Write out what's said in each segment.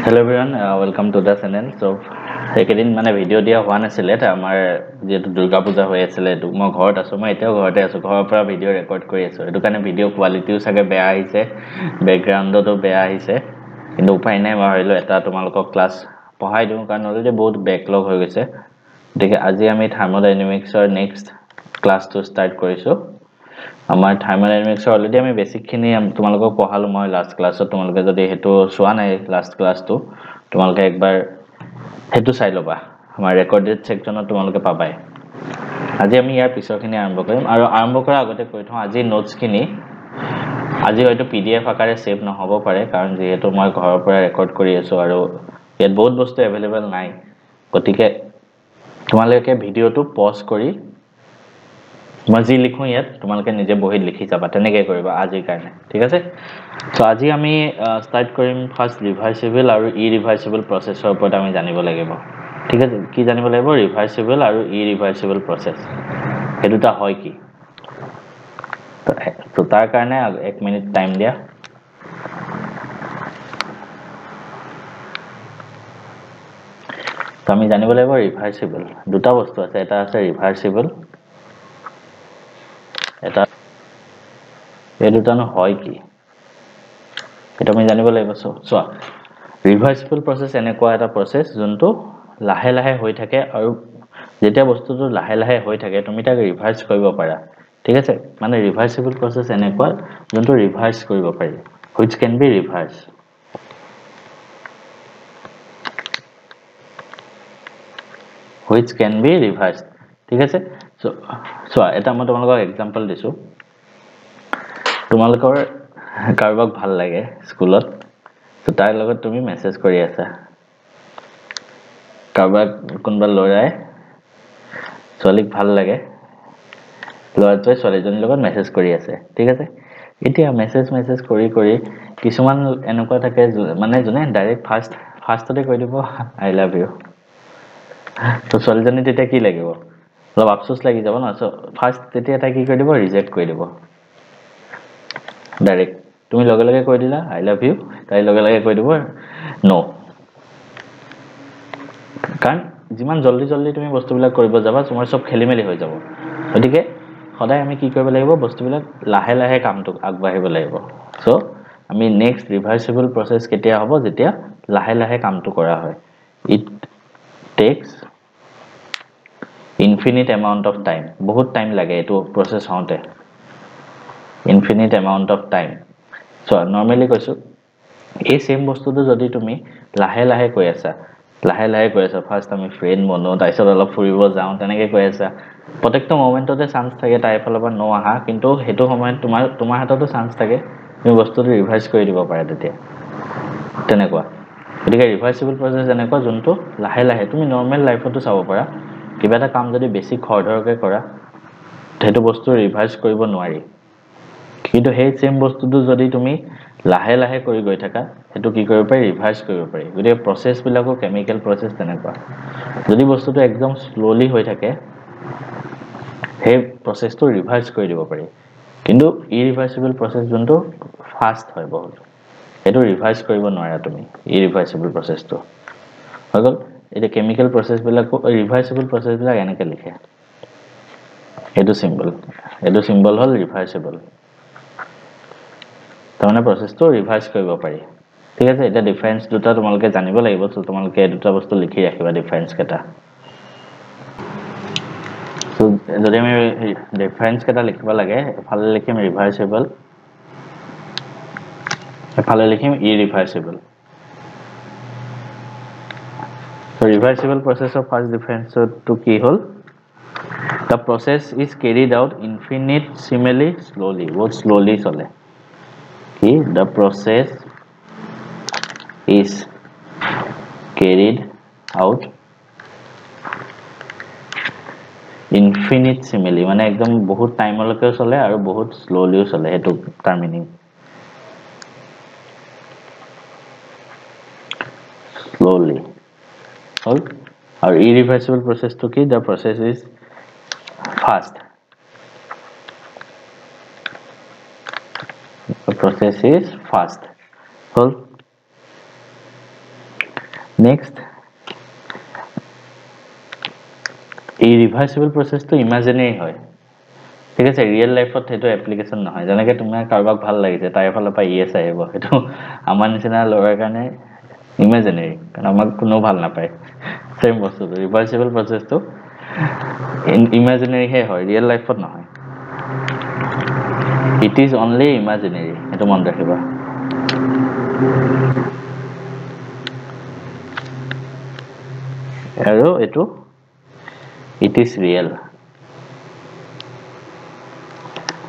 Hello everyone, welcome to the channel. So, একেদিন মানে video দিয়া হোৱা নাছিলে আমাৰ যেটো দুৰ্গা পূজা হৈ আছিল এটো মই ঘৰত আছো মই এতিয়াও ঘৰতে আছো ঘৰৰ পৰা ভিডিও ৰেকৰ্ড কৰি আছো এটো কাৰণে ভিডিও কোৱালিটিও সাগে বেয়া আহিছে ব্যাকগ্ৰাউণ্ডটো বেয়া আহিছে কিন্তু উপায় নাই মই হইলো এটা তোমালোকক ক্লাস পঢ়াই দিও কাৰণ অলৰেডি বহুত ব্যাকলগ হৈ গৈছে দেখে আজি আমি থাৰ্মোডাইনামিক্সৰ নেক্সট ক্লাসটো ষ্টাৰ্ট কৰিছো আমাৰ থাৰ্মোডাইনামিক্সৰ অলৰেডি আমি বেসিক খিনি তোমালোকক পঢ়ালো মই লাষ্ট ক্লাছত তোমালোকে যদি হেতু সোৱা নাই লাষ্ট ক্লাসটো তোমালোকে একবাৰ হেতু চাই লবা আমাৰ ৰেকৰ্ডেড সেকশনত তোমালোকে পাবাই আজি আমি ইয়াৰ পিছৰখিনি আৰম্ভ কৰিম আৰু আৰম্ভ কৰাৰ আগতে কৈ থওঁ আজি নোটছ খিনি আজি হয়তো পিডিএফ আকাৰে সেভ নহব পাৰে কাৰণ যেহেতু মই ঘৰৰ পৰা ৰেকৰ্ড কৰি আছো আৰু ইয়াত বহুত বস্তু अवेलेबल নাই গতিকে তোমালোকে ভিডিওটো পজ কৰি মই যি লিখো ইয়াত তোমালোকে নিজে বহিত লিখি যাবা তেনেকৈ কৰিবা আজিৰ কাৰণে ঠিক আছে সো আজি আমি স্টাৰ্ট কৰিম ফাৰ্স্ট ৰিভাৰ্সিবল আৰু ইৰিভাৰ্সিবল প্ৰসেছৰ ওপৰত আমি জানিব লাগিব ঠিক আছে কি জানিব লাগিব ৰিভাৰ্সিবল আৰু ইৰিভাৰ্সিবল প্ৰসেছ এই দুটা হয় কি তো তাৰ কাৰণে 1 মিনিট টাইম দিয়া তো আমি জানিব লাগিব ৰিভাৰ্সিবল দুটা বস্তু আছে এটা আছে ৰিভাৰ্সিবল এটা এই দুটানো হয় কি এটা আমি জানিব লাগিব সো ৰিভাৰ্সিবল প্ৰসেছ এনেকুৱা এটা প্ৰসেছ যোনটো লাহে লাহে হৈ থাকে আৰু যেতিয়া বস্তুটো লাহে লাহে হৈ থাকে তুমি তাক ৰিভাৰ্স কৰিব পাৰা ঠিক আছে মানে ৰিভাৰ্সিবল প্ৰসেছ এনেকুৱা যোনটো ৰিভাৰ্স কৰিব পাৰি which can be reversed which can be reversed ঠিক আছে সো এটা মই তোমালোকক एग्जांपल দিছো তোমালোকৰ কাৰবাক ভাল লাগে স্কুলত তো তাৰ লগত তুমি মেছেজ কৰি আছা কাৰবাক কোনবা লৰাই চলিক ভাল লাগে লৰাটোৱে চলিজনৰ লগত মেছেজ কৰি আছে ঠিক আছে এতিয়া মেছেজ কৰি কিছুমান এনেকুৱা থাকে মানে জনে ডাইৰেক্ট ফাৰ্ষ্টতে কৈ দিব আই লাভ ইউ তো চলিজনী তেতিয়া কি লাগিব অলপ আফসোস লাগি যাব না সো ফাৰ্স্ট তেতিয়া তাই কি কৈ দিব ৰিজেক্ট কৰি দিব ডাইৰেক্ট তুমি লগে লগে কৈ দিলা আই লাভ ইউ তাই লগে লগে কৈ দিব নো কাৰণ যিমান জলদি তুমি বস্তুবিলাক কৰিব যাবা তোমাৰ সব খেলিমেলি হৈ যাব গতিকে সদায় আমি কি কৰিব লাগিব বস্তুবিলাক লাহে লাহে কামটো আগবাঢ়িব লাগিব সো আমি নেক্সট ৰিভাৰ্সিবল প্ৰসেছ কেতিয়া হ'ব যেতিয়া লাহে লাহে কামটো কৰা হয় it tax infinite amount of time বহুত টাইম লাগে এটো প্ৰসেছ হওঁতে infinite amount of time so normally কৈছো এই সেম বস্তুটো যদি তুমি লাহে লাহে কৈ আছা ফাৰ্স্ট আমি ফ্ৰেন্ড বনো তাইছত অলপ ফুৰিব যাও তেনেকৈ কৈ আছা প্ৰত্যেকটো মোমেন্টতে চান্স থাকে তাই ফলবা নো আহা কিন্তু হেতু সময়ত তোমাৰ হাততো চান্স থাকে তুমি বস্তুটো ৰিভাৰ্স কৰি দিব পাৰা তেতিয়া তেনেকুৱা গতিকে ৰিভাৰ্সিবল প্ৰসেছ এনেকুৱা যোনটো লাহে লাহে তুমি নৰমাল লাইফতো চাব পাৰা কিবা এটা কাম যদি বেছি খৰধৰকে কৰা হেতু বস্তু ৰিভাৰ্স কৰিব নোৱাৰি কিন্তু সেই সেম বস্তুটো যদি তুমি লাহে লাহে কৰি গৈ থাকা হেতু কি কৰিব পাৰি ৰিভাৰ্স কৰিব পাৰি গতিকে প্ৰসেছ বিলাকো কেমিক্যাল প্ৰসেছ তেনেকুৱা যদি বস্তুটো একদম স্লোলি হৈ থাকে সেই প্ৰসেছটো ৰিভাৰ্স কৰি দিব পাৰি কিন্তু ইৰিভাৰ্সিবল প্ৰসেছ যোনটো ফাষ্ট হয় বহুত এটো ৰিভাৰ্স কৰিব নোৱাৰা তুমি ইৰিভাৰ্সিবল প্ৰসেছটো হগল এটা কেমিক্যাল প্ৰসেছ বিলাক ৰিভাৰ্সিবল প্ৰসেছ বিলাক এনেকে লিখে এটো সিম্বল হল ৰিভাৰ্সিবল তাৰমানে প্ৰসেছটো ৰিভাৰ্স কৰিব পাৰি ঠিক আছে এটা ডিফাৰেন্স দুটা তোমালোকে জানিব লাগিব তো তোমালোকে দুটা বস্তু লিখি ৰাখিবা ডিফাৰেন্স কেটা তো যদি আমি ডিফাৰেন্স কেটা লিখিব লাগে ফালে লিখিম ৰিভাৰ্সিবল ফালে লিখিম ইৰিভাৰ্সিবল so reversible process of first difference to কি হল the process is carried out infinitesimally slowly what slowly চলে কি the process is carried out infinitesimally মানে একদম বহুত টাইমলৈকে চলে আৰু বহুত স্লোলিও চলে হেতু তাৰ meaning slowly all or irreversible process to ki the process is fast the process is fast all Next, irreversible process to imaginary hoy. ঠিক আছে রিয়েল লাইফত হেতু এপ্লিকেশন নহয় যেনেকে তোমাৰ কাৰবাক ভাল লাগিছে তাইৰ ফালৰ পৰা ইয়েস আহিব হেতু আমাৰ নিচিনা লৰাৰ কাৰণে ইমাজিনাৰী কাৰণ আমাক কোনো ভাল নাপায় সেম বস্তু ৰিভাৰ্সিবল প্ৰসেসটো ইমাজিনাৰী হে হয় ৰিয়েল লাইফত নহয় ইট ইজ অনলি ইমাজিনাৰী হেতু মন ৰাখিবা আৰু এটো ইট ইজ ৰিয়েল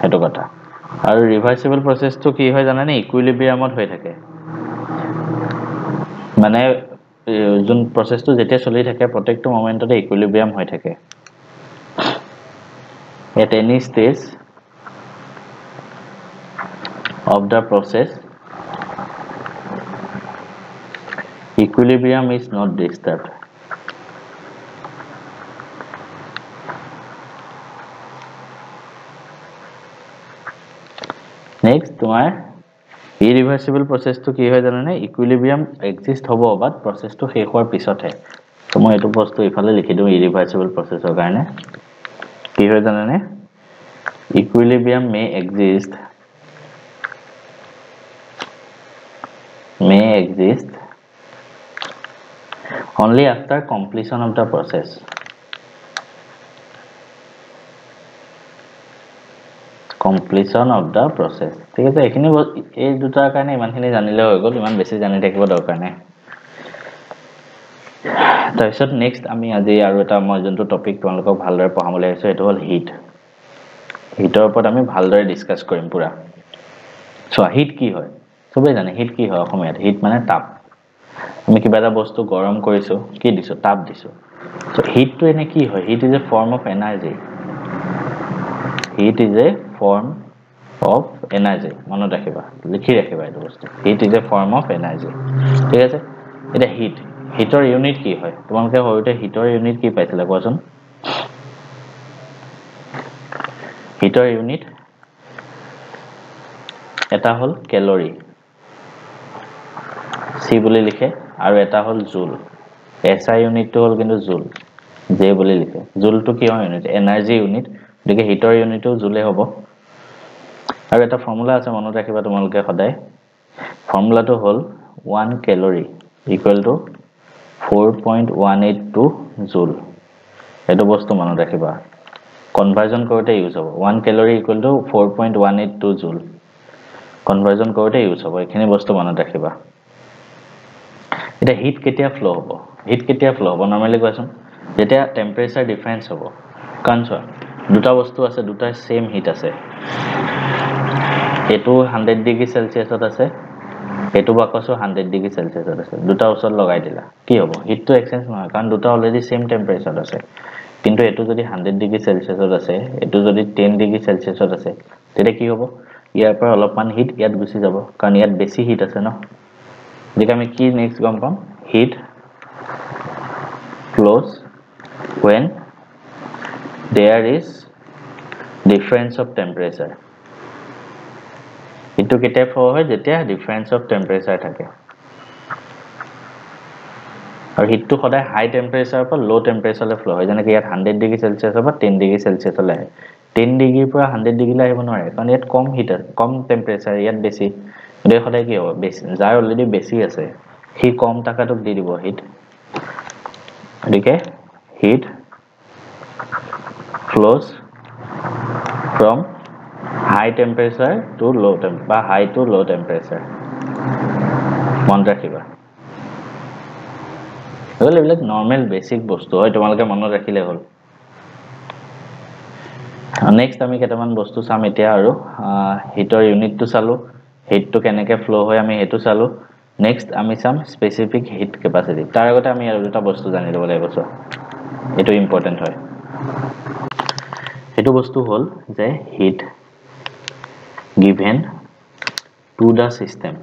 হেতু কথা আৰু ৰিভাৰ্সিবল প্ৰসেসটো কি হয় জানানে ইকুইলিব্ৰিয়ামত হৈ থাকে মানে যোন প্ৰসেসটো যেতিয়া চলি থাকে প্ৰত্যেকটো মোমেন্টতে ইকুইলিব্ৰিয়াম হৈ থাকে at any stage of the process equilibrium is not disturbed next তোমাৰ irreversible process to কি হয় জানানে equilibrium exist হ'ব বাট process to শেষ হোৱাৰ পিছতহে তো মই এটো বস্তু ইফালে লিখি দিও irreversible process ৰ কাৰণে কি হয় জানানে equilibrium may exist only after completion of the process ঠিক আছে এখিনি এই দুটাৰ কাৰণে ইমানখিনি জানিলে হৈ গ'ল ইমান বেছি জানি থাকিব দৰকাৰ নাই তাৰপিছত নেক্সট আমি আজি আৰু এটা মই যোনটো টপিক তোমালোকক ভালদৰে পঢ়াবলৈ আহিছো এটো হ'ল হিট হিটৰ ওপৰত আমি ভালদৰে ডিসকাস কৰিম পুৰা সো হিট কি হয় সবে জানে হিট কি হয় অসমীয়াত হিট মানে তাপ আমি কিবা এটা বস্তু গৰম কৰিছো কি দিছো তাপ দিছো সো হিটটো এনে কি হয় heat is a form of energy heat is a form of energy মনত ৰাখিবা লিখি ৰাখিবা এই বস্তু heat is a form of energy ঠিক আছে এটা হিটৰ ইউনিট কি হয় তোমালোকে হয়তো হিটৰ ইউনিট কি পাইছিলা কোৱাচোন হিটৰ ইউনিট এটা হল ক্যালোৰি সি বুলি লিখে আৰু এটা হল জুল এসআই ইউনিটটো হল কিন্তু জুল জে বুলি লিখে জুলটো কি হয় ইউনিট এনার্জি ইউনিট দেখে হিটৰ ইউনিটটো জুলে হ'ব আৰু এটা ফৰ্মুলা আছে মনত ৰাখিবা তোমালোকে সদায় ফৰ্মুলাটো হল 1 calorie equal to 4.182 joule এটো বস্তু মনত ৰাখিবা কনভাৰ্জন কৰোতে ইউজ হ'ব 1 calorie equal to 4.182 joule conversion কৰোতে ইউজ হ'ব এখিনি বস্তু মনত ৰাখিবা এটা হিট কেতিয়া ফ্লো হ'ব নৰমালি কোৱাচোন যেতিয়া টেম্পাৰেচাৰ ডিফাৰেন্স হ'ব কাৰণ চোৱা দুটা বস্তু আছে দুটা সেম হিট আছে এটো 100 ডিগ্ৰী সেলসিয়াসত আছে এটো বাকসো 100 ডিগ্ৰী সেলসিয়াসত আছে দুটা ওচৰত লগাই দিলা কি হ'ব হিটটো এক্সচেঞ্জ নহয় কাৰণ দুটা অলৰেডি সেম টেম্পাৰেচাৰত আছে কিন্তু এটো যদি 100 ডিগ্ৰী সেলসিয়াসত আছে এটো যদি 10 ডিগ্ৰী সেলসিয়াসত আছে তেতে কি হ'ব ইয়াৰ পৰা অলপমান হিট ইয়াত গুছি যাব কাৰণ ইয়াত বেছি হিট আছে ন দেখি আমি কি নেক্সট গম পাম heat flows when there is difference of temperature itu কেতিয়া ফ্লো হয় যেতিয়া difference of temperature থাকে আৰু হিটটো সদায় হাই টেম্পাৰেচাৰ পৰা লো টেম্পাৰেচাৰলৈ ফ্লো হয় যেনেকৈ ইয়াত 100 ডিগ্ৰী সেলসিয়াসৰ পৰা 10 ডিগ্ৰী সেলসিয়াসলৈ আহে 10 ডিগ্ৰীৰ পৰা 100 ডিগ্ৰীলৈ আহিব নোৱাৰে কাৰণ ইয়াত কম হিট কম টেম্পাৰেচাৰ ইয়াত বেছি গতিকে সদায় কি হ'ব বেছি যাৰ অলৰেডি বেছি আছে হি কম টাকাটোক দি দিব হিট গতিকে hit flows from high temperature to low temperature বা high to low temperature মন ৰাখিবা এবিলাক নৰমাল বেসিক বস্তু হয় তোমালোকে মনত ৰাখিলে হল নেক্সট আমি কেটামান বস্তু চাম এতিয়া আৰু হিটৰ ইউনিটটো চালো হিটটো কেনেকৈ ফ্লো হয় আমি হেতু চালো নেক্সট আমি চাম স্পেসিফিক হিট ক্যাপাসিটি তাৰ আগতে আমি আৰু দুটা বস্তু জানি লব লাগিব সো এটো ইম্পৰ্টেন্ট হয় এটো বস্তু হল যে hit given to the system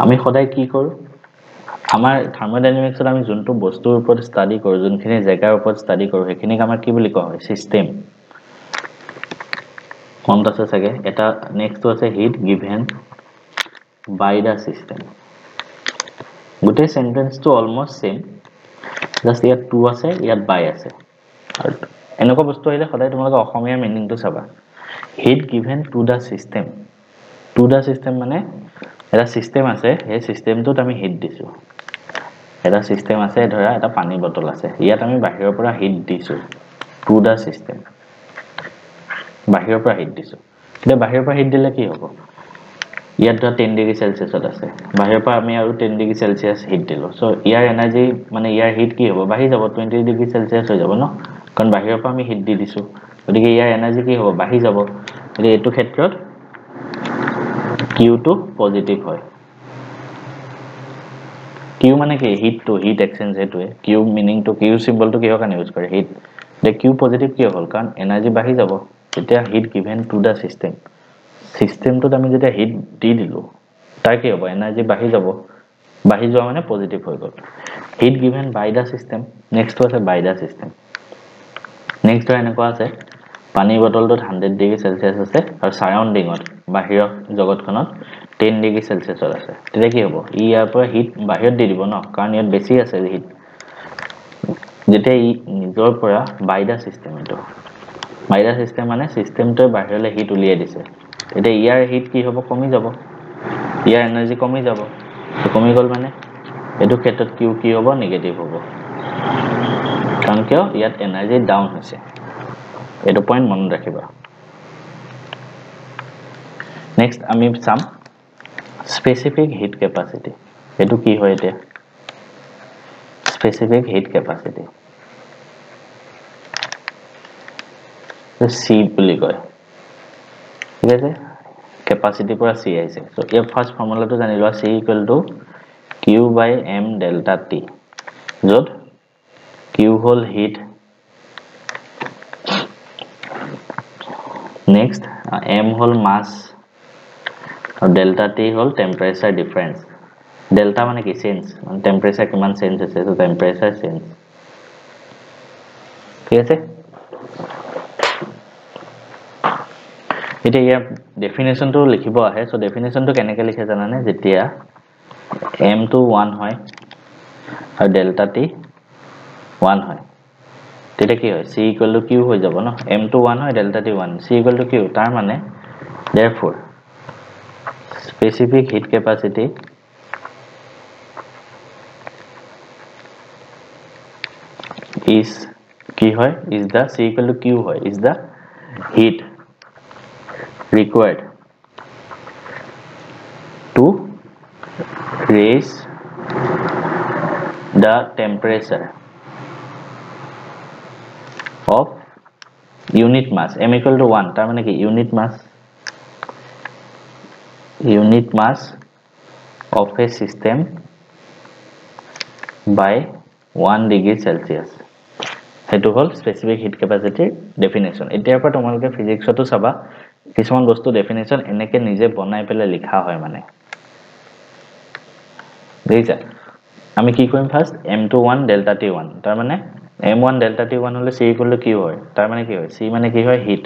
আমি সদায় কি কৰো আমাৰ থাৰ্মোডাইনামিক্সত আমি যোনটো বস্তুৰ ওপৰত ষ্টাডি কৰো যোনখিনি জায়গাৰ ওপৰত ষ্টাডি কৰো হেখিনি আমাৰ কি বুলি কোৱা হয় সিস্টেম মনত আছে চাগে এটা নেক্সট আছে heat given by the system গোটেই সেন্টেন্সটো অলমোস্ট সেম জাস্ট ইয়াত টু আছে ইয়াত বাই আছে আৰু এনেকুৱা বস্তু আহিলে সদায় তোমালোকে অসমীয়া মিনিংটো চাবা heat given to the system মানে এটা সিস্টেম আছে এই সিস্টেমটোত আমি হিট দিছো এটা সিস্টেম আছে ধৰা এটা পানী বটল আছে ইয়াত আমি বাহিৰৰ পৰা হিট দিছো টু দা সিস্টেম বাহিৰৰ পৰা হিট দিছো কিন্তু বাহিৰৰ পৰা হিট দিলে কি হ'ব ইয়াত 10 ডিগ্ৰী সেলসিয়াছত আছে বাহিৰৰ পৰা আমি আৰু 10 ডিগ্ৰী সেলসিয়াছ হিট দিলো সো ইয়াৰ এনাৰ্জি মানে ইয়াৰ হিট কি হ'ব বাঢ়ি যাব 20 ডিগ্ৰী সেলসিয়াছ হৈ যাব ন কাৰণ বাহিৰৰ পৰা আমি হিট দি দিছো গতিকে ইয়াৰ এনাৰ্জি কি হ'ব বাঢ়ি যাব গতিকে এইটো ক্ষেত্ৰত Q টো পজিটিভ হয় Q মানে কি হিট এক্সচেঞ্জ হেতুৱে Q meaning to Q symbol to কিহৰ কাৰণে ইউজ কৰে হিট তে Q পজিটিভ কিয় হ'ল কাৰণ এনাৰ্জি বাঢ়ি যাব তেতিয়া হিট গিভেন টু দা সিস্টেমটোত আমি যেতিয়া হিট দি দিলো তাৰ কি হ'ব এনাৰ্জি বাঢ়ি যাব বাঢ়ি যোৱা মানে পজিটিভ হৈ গ'ল heat given by the system next আছে বাই দা সিস্টেম নেক্সট এনেকুৱা আছে পানী বটলটোত 100 ডিগ্ৰী সেলসিয়াছ আছে আৰু সাৰাউন্ডিংত বাহিৰৰ জগতখনত 10 ডিগ্ৰী সেলসিয়াছত আছে তেতিয়া কি হ'ব ইয়াৰ পৰা হিট বাহিৰত দি দিব ন কাৰণ ইয়াত বেছি আছে হিট যেতিয়া ই নিজৰ পৰা বাই দা সিস্টেম মানে সিস্টেমটোৱে বাহিৰলৈ হিট উলিয়াই দিছে এতিয়া ইয়াৰ হিট কি হ'ব কমি যাব ইয়াৰ এনাৰ্জি কমি যাব কমি গ'ল মানে এটো ক্ষেত্ৰত কি হ'ব নেগেটিভ হ'ব কাৰণ কিয় ইয়াত এনাৰ্জি ডাউন হৈছে এটো পইণ্ট মনত ৰাখিবা নেক্সট আমি চাম স্পেসিফিক হিট ক্যাপাসিটি এটো কি হয় এটা স্পেসিফিক হিট ক্যাপাসিটি তো সি বুলি কয় ঠিক আছে capacity পৰা c আহিছে সো ইয়াৰ ফাৰ্স্ট ফৰ্মুলাটো জানি লোৱা c q by m delta t যত q হল হিট নেক্সট m হল মাস আৰু delta t হল টেম্পারেচার ডিফারেন্স delta মানে কি চেঞ্জ মানে টেম্পারেচার কিমান চেঞ্জ হৈছে তো টেম্পারেচার চেঞ্জ ঠিক আছে এটা ইয়াৰ ডেফিনেশনটো লিখিব আহে সো ডেফিনেশনটো কেনেকৈ লিখে জানানে যেতিয়া m to 1 হয় আৰু delta t 1 হয় তেতিয়া কি হয় c q হৈ যাব ন m to 1 হয় delta t 1 c q তাৰ মানে therefore specific heat capacity is কি হয় is the c q হয় is the heat required to raise the temperature of unit mass m equal to 1 তাৰ মানে কি unit mass of a system by 1 degree Celsius হেতু হল specific hit ক্যাপাসিটিৰ definition এতিয়াৰ পৰা তোমালোকে ফিজিক্সতো চাবা কিছুমান বস্তু ডেফিনেশন এনেকে নিজে বনাই পেলে লিখা হয় মানে বুজিছা আমি কি কৰিম ফাৰ্স্ট m21 delta t1 তাৰ মানে m1 delta t1 হলে c q হয় তাৰ মানে কি হয় c মানে কি হয় হিট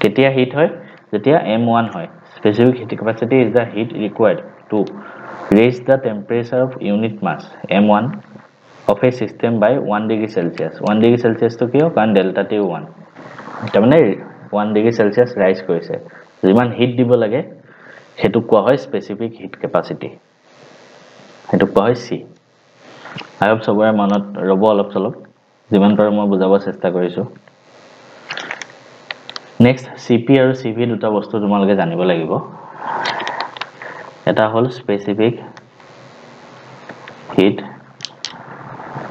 কেতিয়া হিট হয় যেতিয়া m1 হয় specific heat capacity is the heat required to raise the temperature of unit mass m1 of a system by 1 degree Celsius 1 degree Celsius to কিয় কাৰণ delta t1 তাৰ মানে 1 degree Celsius ৰাইজ কৰিছে যিমান হিট দিব লাগে হেতু কোৱা হয় স্পেসিফিক হিট ক্যাপাসিটি হেতু কোৱা হয় c আই হোপ সবৰে মনত ৰব অলপ চলপ যিমান পাৰো মই বুজাব চেষ্টা কৰিছো নেক্সট সিপি আৰু সিভি দুটা বস্তু তোমালোকে জানিব লাগিব এটা হল specific heat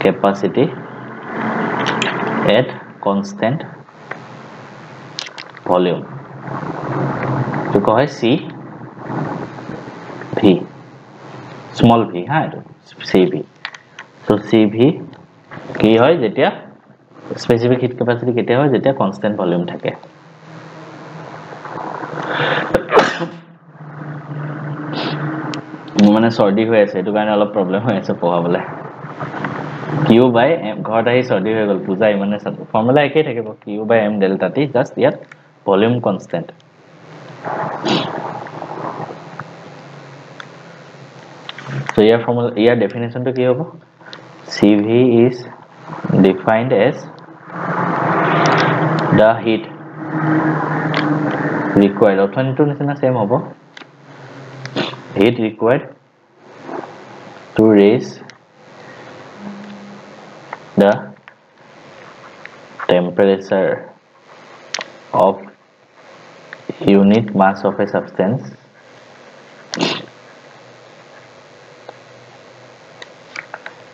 capacity at constant volume to কয় c v small v হা cv so cv কি হয় যেতিয়া স্পেসিফিক হিট ক্যাপাসিটি কেতিয়া হয় যেতিয়া কনস্ট্যান্ট ভলিউম থাকে মানে সর্দি হৈ আছে এটো কাৰণে অলপ প্ৰবলেম হৈ আছে পঢ়াবলে q by m ঘৰত আহি সৰ্দি হৈ গল পূজা ইমানে ফৰ্মুলা একেই থাকিব q by m delta t just ইয়াত volume constant So here formula, here definition to ki hobo? CV is defined as the heat required. Othon to nisina same hobo. Heat required to raise the temperature of unit mass of a substance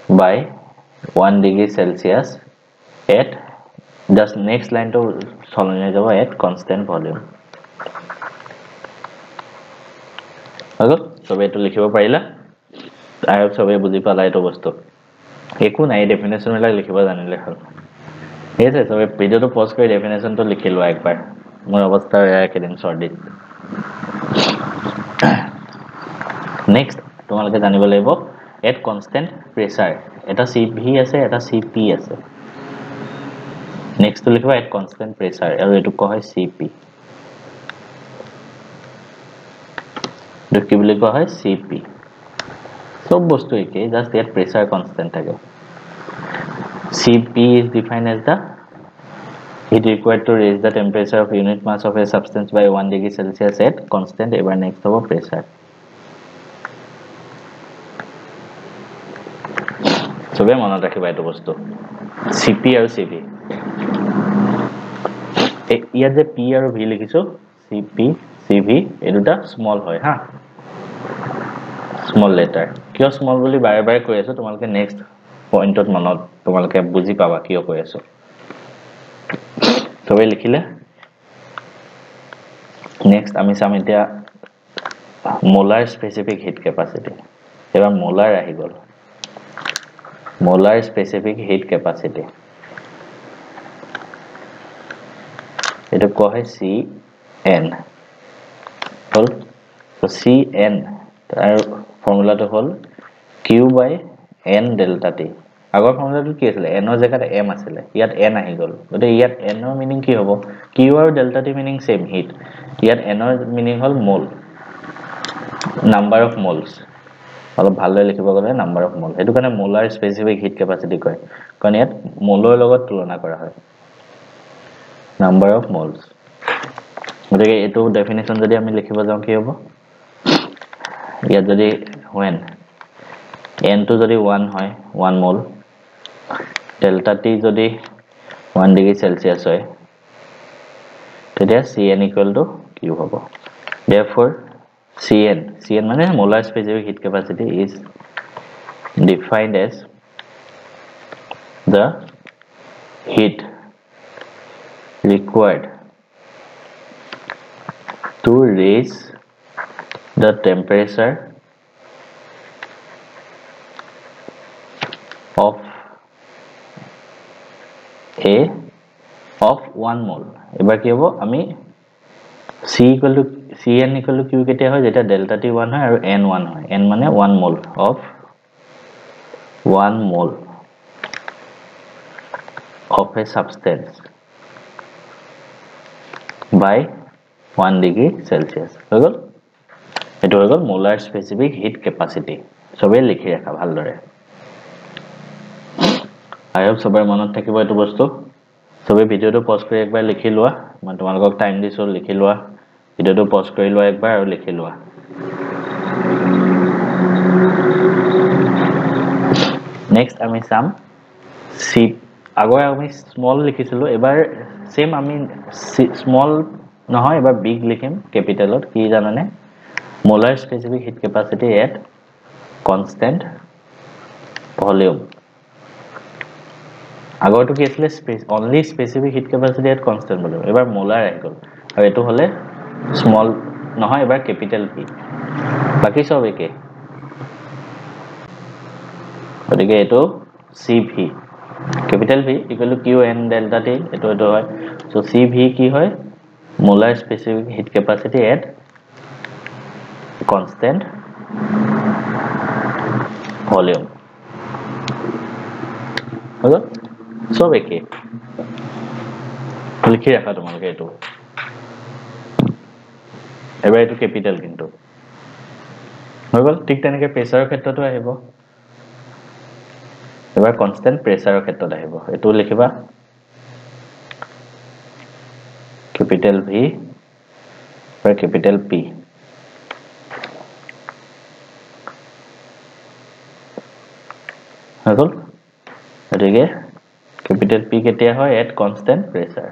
by 1 degree Celsius at just next line to solve jabo at constant volume. Ago sobe to likhibo parila. I hope sobe buji pala eto bostu. Eku nai definition mela likhibo janile hol. Yes, sobe video to post kori definition to likhilo ekbar. Mor obostha ekedin short. Next তোমালকে জানিব লাগিব at constant pressure এটা CV আছে এটা CP আছে next to লিখবা at constant pressure আৰু এটো কোৱা হয় CP কি বুলি কোৱা হয় CP সব বস্তু একে just at pressure constant থাকে CP is defined as the heat required to raise the temperature of unit mass of a substance by 1 degree Celsius at constant ever next to pressure. সবে মনত ৰাখিবা এটো বস্তু CP আৰু CV ইয়াত যে P আৰু V লিখিছো CP CV এই দুটা স্মল হয় হা স্মল লেটাৰ কিয় স্মল বুলি বাৰে বাৰে কৈ আছো তোমালকে নেক্সট পইণ্টত মনত তোমালকে বুজি পাবা কিয় কৈ আছো সবে লিখিলে নেক্সট আমি চাম এতিয়া মোলাৰ স্পেসিফিক হিট ক্যাপাসিটি এবাৰ মোলাৰ আহি গল molar specific heat capacity এটা কোৱা হয় CN হল তো CN তাৰ ফৰ্মুলাটো হল Q by N delta T আগৰ ফৰ্মুলাটো কি আছিল N ৰ জায়গাত M আছিল ইয়াত N আহি গল গতে ইয়াত N ৰ মিনিং কি হ'ব Q আৰু delta T meaning same heat ইয়াত N ৰ মিনিং হল মোল নাম্বাৰ অফ মোলস অলপ ভাললৈ লিখিব গলে নাম্বাৰ অফ মোল এটো কাৰণে মোলাৰ স্পেসিফিক হিট ক্যাপাসিটি কয় কাৰণ ইয়াত মোলৰ লগত তুলনা কৰা হয় নাম্বাৰ অফ মোলস গতিকে এটো ডেফিনিশন যদি আমি লিখিব যাও কি হ'ব ইয়াত যদি when n to যদি 1 হয় 1 মোল delta t যদি 1 ডিগ্ৰী সেলসিয়াস হয় তেতিয়া Cn equal to Q হ'ব therefore CN মানে molar specific heat capacity is defined as the heat required to raise the temperature of 1 mole এবাৰ কি হ'ব আমি Cn equal to Q কেতিয়া হয় যেটা delta T 1 হয় আৰু N 1 হয় N মানে 1 mole of a substance by 1 degree Celsius হৈ গল এটো হৈ গল molar specific heat capacity সবে লিখি ৰাখা ভালদৰে I hope সবাই মনত থাকিব এটো বস্তু সবে ভিডিওটো পজ কৰি একবাৰ লিখি লোৱা মই তোমালোকক টাইম দিছো লিখি লোৱা ভিডিওটো পজ কৰি লোৱা একবাৰ আৰু লিখি লোৱা নেক্সট আমি চাম সি আগৰ আমি স্মল লিখিছিলো এবাৰ সেম আমি স্মল নহয় এবাৰ বিগ লিখিম ক্যাপিটালত কি জানানে molar specific hit capacity at constant volume আগৰটো কি আছিল only specific heat capacity at constant volume এবাৰ মোলাৰ আহি গল আৰু এটো হলে স্মল নহয় এবাৰ ক্যাপিটাল P বাকি সব একে গতিকে এটো CV capital V equal to Q N delta T এটো হয় so CV কি হয় molar specific heat capacity at constant volume হলো সব একে লিখি রাখা তোমালকে এটো এবাৰ এটো ক্যাপিটাল কিন্তু হৈ গ'ল ঠিক তেনেকৈ প্ৰেছাৰৰ ক্ষেত্ৰতো আহিব এবাৰ কনষ্টেন্ট প্ৰেছাৰৰ ক্ষেত্ৰত আহিব এটো লিখিবা capital V or capital P হৈ গ'ল এটিকে capital P কেতিয়া হয় at constant pressure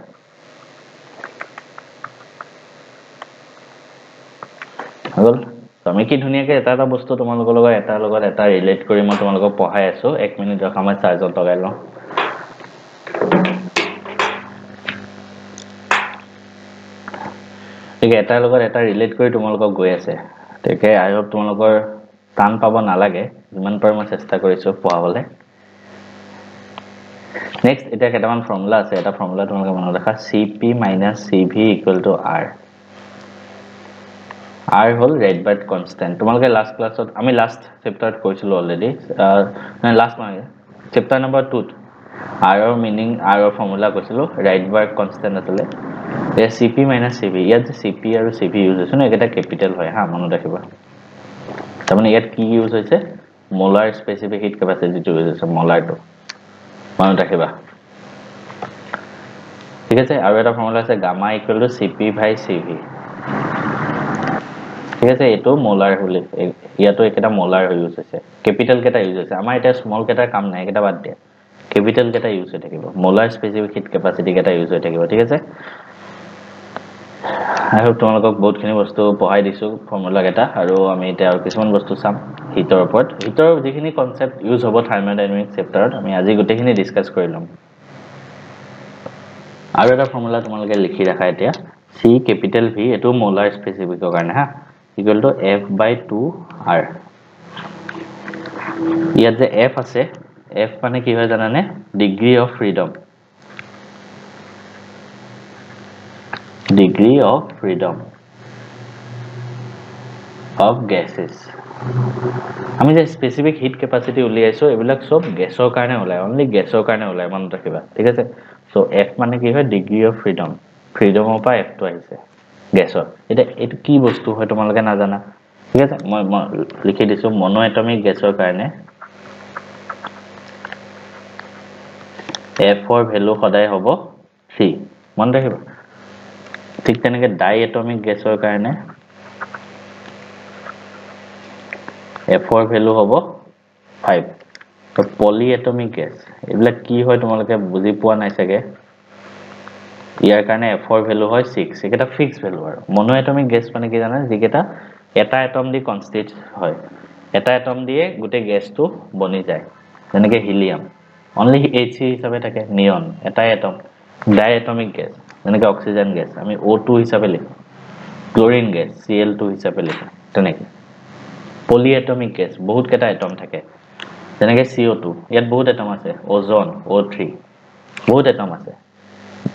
হৈ গ'ল আমি কি ধুনিয়াকে এটা বস্তু তোমালোকৰ লগত এটা ৰিলেট কৰি মই তোমালোকক পঢ়াই আছো 1 মিনিট ৰখা মই চাৰ্জত লগাই লওঁ ঠিক এটাৰ লগত এটা ৰিলেট কৰি তোমালোকক গৈ আছে তেকে আই হোপ তোমালোকৰ টান পাব নালাগে যিমান পাৰ মই চেষ্টা কৰিছো পঢ়াবলে নেক্সট এটা কেটামান ফৰ্মুলা আছে এটা ফৰ্মুলা তোমালোকে মনত ৰাখা Cp - Cv = R R হল red bud constant তোমালোকে লাস্ট ক্লাছত আমি লাস্ট চেপ্টাৰত কৈছিলো অলৰেডি লাস্ট মানে চেপ্টাৰ নম্বৰ 2 R ৰ মিনিং R ৰ ফৰ্মুলা কৈছিলো red bud constant আছিলে এ Cp - Cv ইয়াত যে Cp আৰু Cv ইউজ হৈছে ন এটা ক্যাপিটেল হয় হা মনত ৰাখিবা তাৰমানে ইয়াত কি ইউজ হৈছে molar specific hit capacity use হৈছে মোলাৰটো মনত ৰাখিবা ঠিক আছে আৰু এটা ফৰ্মুলা আছে গামা = Cp/Cv ঠিক আছে এটো মোলাৰ হলে ইয়াতো একটা মোলাৰ ইউজ হৈছে ক্যাপিটেল কেটা ইউজ হৈছে আমাৰ এটা স্মল কেটা কাম নাই এটা বাদ দিয়া ক্যাপিটেল কেটা ইউজ হৈ থাকিব মোলাৰ স্পেসিফিক হিট ক্যাপাসিটি কেটা ইউজ হৈ থাকিব ঠিক আছে আই হোপ তোমালোকক বহুতখিনি বস্তু পঢ়াই দিছো ফৰ্মুলা কেটা আৰু আমি এটা আৰু কিছুমান বস্তু চাম হিটৰ ওপৰত হিটৰ যিখিনি কনসেপ্ট ইউজ হ'ব থাৰ্মোডাইনামিক চেপ্টাৰত আমি আজি গোটেইখিনি ডিসকাস কৰি লম আৰু এটা ফৰ্মুলা তোমালোকে লিখি ৰাখা এতিয়া C capital V এটো মোলাৰ স্পেসিফিকৰ কাৰণে হা = F/2R ইয়াত যে F আছে F মানে কি হয় জানানে degree of freedom of gases আমি যে স্পেসিফিক হিট ক্যাপাসিটি উলিয়াইছো এবিলাক সব গ্যাসৰ কাৰণে ওলাই অনলি গ্যাসৰ কাৰণে ওলাই মনত ৰাখিবা ঠিক আছে সো F মানে কি হয় ডিগ্ৰী অফ ফ্ৰীডমৰ পৰা F টো আহিছে গ্যাসৰ এটা এটো কি বস্তু হয় তোমালোকে নাজানা ঠিক আছে মই লিখি দিছো মনো এটমিক গ্যাসৰ কাৰণে F ৰ ভ্যালু সদায় হ'ব 3 মন ৰাখিবা ঠিক তেনেকৈ ডাই এটমিক গ্যাসৰ কাৰণে F ৰ ভ্যালু হ'ব 5 তো পলি এটমিক গ্যাস এবিলা কি হয় তোমালোকে বুজি পোৱা নাই চাগে ইয়াৰ কাৰণে F ৰ ভ্যালু হয় 6 এটা ফিক্স ভ্যালু আৰু মনো এটমিক গ্যাস মানে কি জানা যেকেটা এটা এটম দি কনস্টিটিউট হয় এটা এটম দিয়ে গুটে গ্যাসটো বনি যায় যেনেকৈ হিলিয়াম অনলি H হিচাপে থাকে নিয়ন এটা এটম ডাই এটমিক গ্যাস যেনেকৈ অক্সিজেন গ্যাস আমি O2 হিচাপে লিখো ক্লোৰিন গ্যাস Cl2 হিচাপে লিখো তেনেকৈ পলি এটমিক গ্যাস বহুত কেটা এটম থাকে যেনেকৈ CO2 ইয়াত বহুত এটম আছে ওজন O3 বহুত এটম আছে